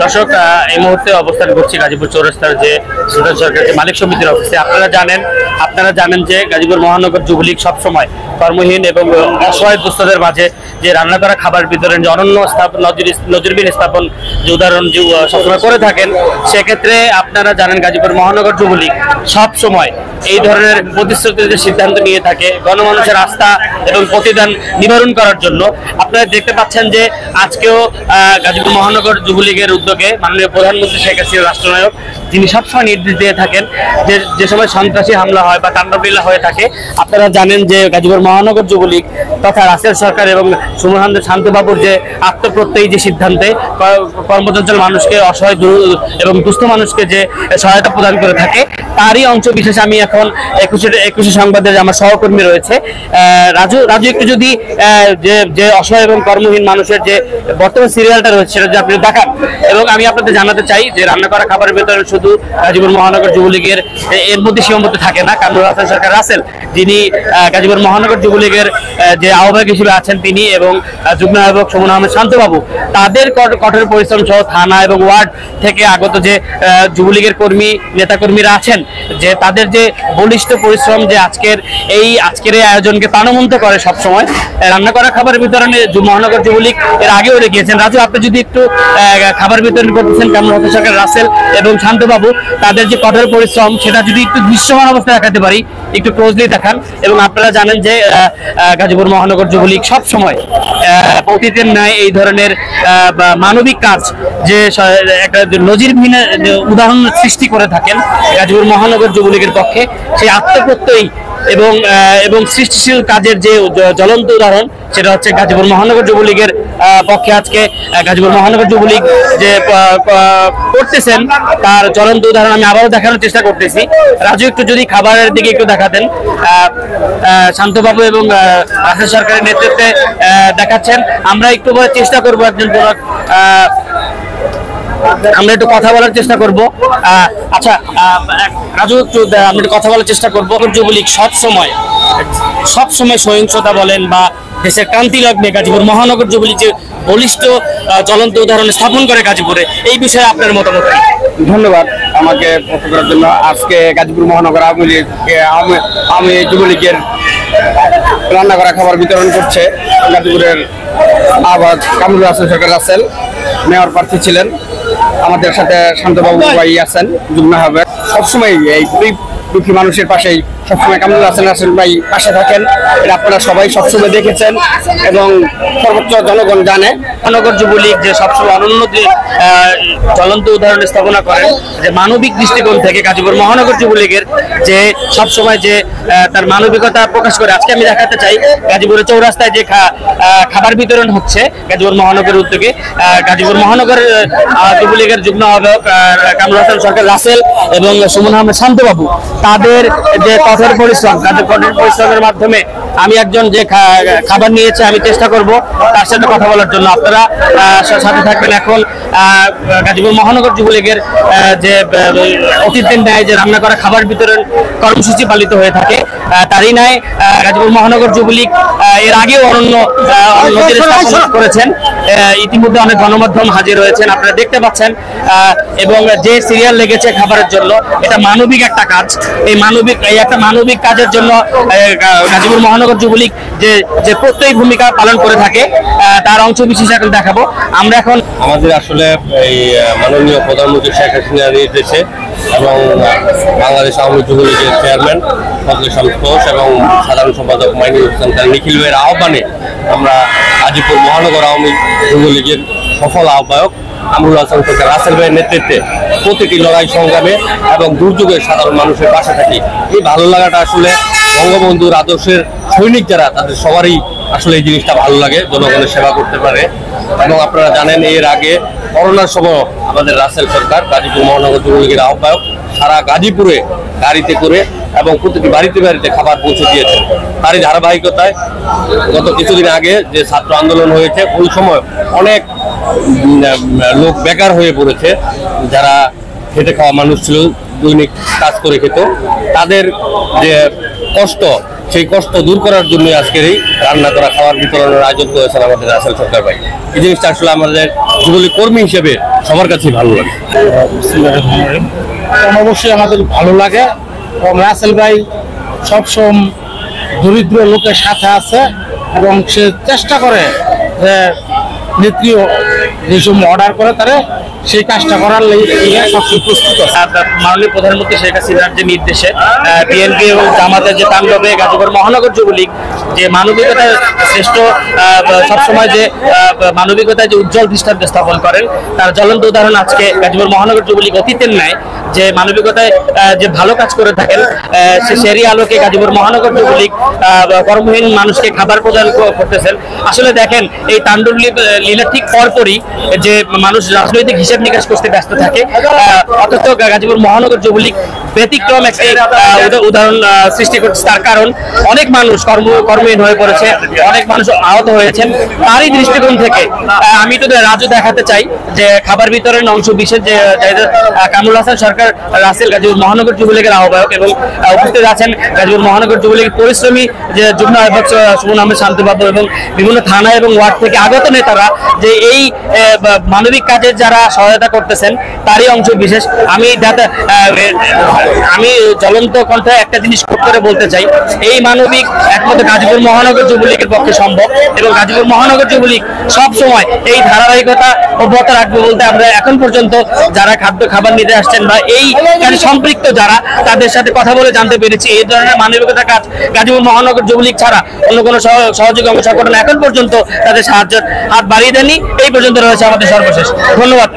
দর্শক, এই মুহূর্তে অবস্থান করছি গাজীপুর চৌরাস্তার যে সুলতান সরকার যে মালিক সমিতির অফিসে। আপনারা জানেন যে গাজীপুর মহানগর যুবলীগ সবসময় কর্মহীন এবং অসহায় দুস্থদের মাঝে যে রান্না করা খাবার বিতরণ যে অনন্য নজিরবিহীন স্থাপন যে উদাহরণ যে সবসময় করে থাকেন, সেক্ষেত্রে আপনারা জানেন গাজীপুর মহানগর যুবলীগ সবসময় এই ধরনের প্রতিশ্রুতির যে সিদ্ধান্ত নিয়ে থাকে গণমানুষের আস্থা এবং প্রতিদান নিবারণ করার জন্য। আপনারা দেখতে পাচ্ছেন যে আজকেও গাজীপুর মহানগর যুবলীগের উদ্যোগে মাননীয় প্রধানমন্ত্রী শেখ হাসিনা রাষ্ট্রনায়ক, যিনি সবসময় নির্দেশ দিয়ে থাকেন যে সময় সন্ত্রাসী হামলা হয় বা তাণ্ডবলীলা হয়ে থাকে, আপনারা জানেন যে গাজীপুর মহানগর যুবলীগ তথা রাসেল সরকার এবং সুমহান শান্তবাবুর যে আত্মপ্রত্যয়ী যে সিদ্ধান্তে কর্মচঞ্চল মানুষকে, অসহায় এবং দুস্থ মানুষকে যে সহায়তা প্রদান করে থাকে, তারই অংশ বিশেষ আমি এখন একুশে সংবাদের যে আমার সহকর্মী রয়েছে রাজু একটু যদি যে অসহায় এবং কর্মহীন মানুষের যে বর্তমান সিরিয়ালটা রয়েছে সেটা যদি আপনি দেখান। এবং আমি আপনাদের জানাতে চাই যে রান্না করা খাবারের ভেতরে শুধু গাজীপুর মহানগর যুবলীগের এর মধ্যে সীমাবদ্ধ থাকে না। কামরুল হাসান সরকার রাসেল, যিনি গাজীপুর মহানগর যুবলীগের যে আহ্বায়ক হিসেবে আছেন তিনি, এবং যুগ্ম আহ্বায়ক সুমন আহমেদ শান্তবাবু, তাদের কঠোর পরিশ্রম সহ থানা এবং ওয়ার্ড থেকে আগত যে যুবলীগের নেতাকর্মীরা আছেন, যে তাদের যে বলিষ্ঠ পরিশ্রম যে আজকের এই আয়োজনকে প্রাণবন্ত করে সবসময়। রান্না করা খাবার বিতরণে মহানগর যুবলীগ এর আগেও রেখেছেন। রাজু, আপনি যদি একটু খাবার বিতরণ করতেছেন কামরুল হাসান সরকার রাসেল এবং শান্তবাবু, তাদের যে কঠোর পরিশ্রম সেটা যদি একটু দৃশ্যমান অবস্থায় দেখাতে পারি, একটু ক্লোজলি দেখান। এবং আপনারা জানেন যে গাজীপুর মহানগর যুবলীগ সবসময় অতীতের ন্যায় এই ধরনের মানবিক কাজ যে একটা নজিরবিহীন উদাহরণ সৃষ্টি করে থাকেন গাজীপুর মহানগর যুবলীগের পক্ষে। সেই আত্মপ্রত্যয়ী এবং সৃষ্টিশীল কাজের যে জ্বলন্ত উদাহরণ, সেটা হচ্ছে গাজীপুর মহানগর যুবলীগের পক্ষে আজকে গাজীপুর মহানগর যুবলীগ যে করতেছেন তার জ্বলন্ত উদাহরণ আমি আবারও দেখানোর চেষ্টা করতেছি। রাজু, একটু যদি খাবারের দিকে একটু দেখাতেন। শান্তবাবু এবং রাসেল সরকারের নেতৃত্বে দেখাচ্ছেন। আমরা একটু চেষ্টা করবো আমরা একটু কথা বলার চেষ্টা করব। আচ্ছা রাজু, একটু আমরা একটু কথা বলার চেষ্টা করবো। যুবলীগ সবসময় সহিংসতা বলেন বা দেশের ক্রান্তি লগ্নে গাজীপুর মহানগর যুবলীগ যে বলিষ্ঠ জ্বলন্ত উদাহরণ স্থাপন করে গাজীপুরে, এই বিষয়ে আপনার মতামত কি? ধন্যবাদ আমাকে প্রশ্ন করার জন্য। আজকে গাজীপুর মহানগর আওয়ামী যুবলীগের রান্না করা খাবার বিতরণ করছে গাজীপুরের আহ্বায়ক কামরুল হাসান সরকার রাসেল, মেয়র প্রার্থী ছিলেন। আমাদের সাথে শান্তবাবু ভাই আছেন, যুগ্ম আহ্বায়ক। সবসময় এই দুঃখী মানুষের পাশেই সবসময় কামরুল হাসান রাসেল ভাই পাশে থাকেন। এটা আপনারা সবাই সবসময় দেখেছেন এবং সর্বোচ্চ জনগণ জানে। মহানগর যুবলীগ যে সবসময় অনন্য যে জ্বলন্ত উদাহরণ স্থাপনা করেন যে মানবিক দৃষ্টিকোণ থেকে গাজীপুর মহানগর যুবলীগের যে সবসময় যে তার মানবিকতা প্রকাশ করে। আজকে আমি দেখাতে চাই গাজীপুরের চৌরাস্তায় যে খাবার বিতরণ হচ্ছে গাজীপুর মহানগরের উদ্যোগে। গাজীপুর মহানগর যুবলীগের যুগ্ম আহ্বায়ক কামরুল হাসান সরকার রাসেল এবং সুমন আহমেদ শান্তবাবু, তাদের যে কঠোর পরিশ্রমের মাধ্যমে আমি একজন যে খাবার নিয়েছে, আমি চেষ্টা করব তার সাথে কথা বলার জন্য। আপনারা সাথে থাকবেন। এখন গাজীপুর মহানগর যুবলীগের যে অতীতের ন্যায় যে রান্না করা খাবার বিতরণ কর্মসূচি পালিত হয়ে থাকে, তারই ন্যায় গাজীপুর মহানগর যুবলীগ এর আগেও অনন্য করেছেন। ইতিমধ্যে অনেক গণমাধ্যম হাজির হয়েছেন, আপনারা দেখতে পাচ্ছেন। এবং যে সিরিয়াল লেগেছে খাবারের জন্য, এটা মানবিক একটা কাজ। এই একটা মানবিক কাজের জন্য গাজীপুর মহানগর যুবলীগ যে প্রত্যয়ী ভূমিকা পালন করে থাকে, তার অংশ বিশেষ এখন দেখাবো আমরা। এখন আমাদের আসলে এই মাননীয় প্রধানমন্ত্রী শেখ হাসিনার নির্দেশে এবং বাংলাদেশ আওয়ামী যুবলীগের চেয়ারম্যান ফজলে শামস ঘোষ এবং সাধারণ সম্পাদক মাইনুল হোসেন নিখিল ভাইয়ের আহ্বানে আমরা গাজীপুর মহানগর আওয়ামী যুবলীগের সফল আহ্বায়ক কামরুল হাসান সরকার রাসেল ভাইয়ের নেতৃত্বে প্রতিটি লড়াই সংগ্রামে এবং দুর্যোগে সাধারণ মানুষের পাশে থাকি। এই ভালো লাগাটা আসলে বঙ্গবন্ধুর আদর্শের সৈনিক যারা, তাদের সবারই আসলে এই জিনিসটা ভালো লাগে, জনগণের সেবা করতে পারে। এবং আপনারা জানেন এর আগে করোনার সময় আমাদের রাসেল সরকার গাজীপুর মহানগর যুবলীগের আহ্বায়ক সারা গাজীপুরে গাড়িতে করে এবং প্রতিটি বাড়িতে বাড়িতে খাবার পৌঁছে দিয়েছেন। তারই ধারাবাহিকতায় গত কিছুদিন আগে যে ছাত্র আন্দোলন হয়েছে, ওই সময় অনেক লোক বেকার হয়ে পড়েছে, যারা খেটে খাওয়া মানুষ ছিল, দৈনিক কাজ করে খেত। তাদের যে কষ্ট সেই কষ্ট দূর করার জন্য আজকের এই রান্না করা খাবার বিতরণের আয়োজন করেছেন আমাদের রাসেল সরকার ভাই। এই জিনিসটা আসলে আমাদের যুবলীগ কর্মী হিসেবে সবার কাছেই ভালো লাগে। অবশ্যই আমাদের ভালো লাগে এবং রাসেল ভাই সবসময় দরিদ্র লোকের সাথে আছে এবং সে চেষ্টা করে যে নেত্রী যে সময় অর্ডার করে তারা সেই কাজটা করার সবসময় প্রস্তুত আছে। মাননীয় প্রধানমন্ত্রী শেখ হাসিনার যে নির্দেশে বিএনপি এবং জামাতের যে তাণ্ডবে গাজীপুর মহানগর যুবলীগ যে মানবিকতার শ্রেষ্ঠ সবসময় যে মানবিকতায় যে উজ্জ্বল দৃষ্টান্ত স্থাপন করেন তার জ্বলন্ত উদাহরণ আজকে গাজীপুর মহানগর যুবলীগ অতীতের ন্যায় যে মানবিকতায় যে ভালো কাজ করে থাকেন সেরই আলোকে গাজীপুর মহানগর যুবলীগ কর্মহীন মানুষকে খাবার প্রদান করতেছেন। আসলে দেখেন এই তাণ্ডব লীলা ঠিক পরপরই যে মানুষ রাজনৈতিক হিসাব নিকাশ করতে ব্যস্ত থাকে, অথচ গাজীপুর মহানগর যুবলীগ ব্যতিক্রম একটি উদাহরণ সৃষ্টি করছে। তার কারণ অনেক মানুষ কর্মহীন হয়ে পড়েছে, অনেক মানুষ আহত হয়েছেন। তারই দৃষ্টিকোণ থেকে আমি তো রাজু দেখাতে চাই যে খাবার বিতরণের অংশ বিশেষ যে কামরুল হাসান সরকার রাসেল গাজীপুর মহানগর যুবলীগের আহ্বায়ক এবং উপস্থিত আছেন গাজীপুর মহানগর যুবলীগের পরিশ্রমী যে যুগ্ম আহ্বায়ক সুমন আহমেদ শান্তিবাবু এবং বিভিন্ন থানা এবং ওয়ার্ড থেকে আগত নেতারা যে এই মানবিক কাজের যারা সহায়তা করতেছেন তারই অংশ বিশেষ। আমি জ্বলন্ত কণ্ঠে একটা জিনিস করে বলতে চাই, এই মানবিক একমাত্র গাজীপুর মহানগর যুবলীগের পক্ষে সম্ভব এবং গাজীপুর মহানগর যুবলীগ সব সময় এই ধারাবাহিকতা অব্যাহত রাখবে বলতে আমরা এখন পর্যন্ত যারা খাবার নিতে আসছেন বা এই কাজে সম্পৃক্ত যারা তাদের সাথে কথা বলে জানতে পেরেছি এই ধরনের মানবিকতা কাজ গাজীপুর মহানগর যুবলীগ ছাড়া অন্য কোনো সহযোগী অঙ্গ সংগঠন এখন পর্যন্ত তাদের সাহায্যের হাত বাড়িয়ে দেয়নি। এই পর্যন্ত রয়েছে আমাদের সর্বশেষ। ধন্যবাদ।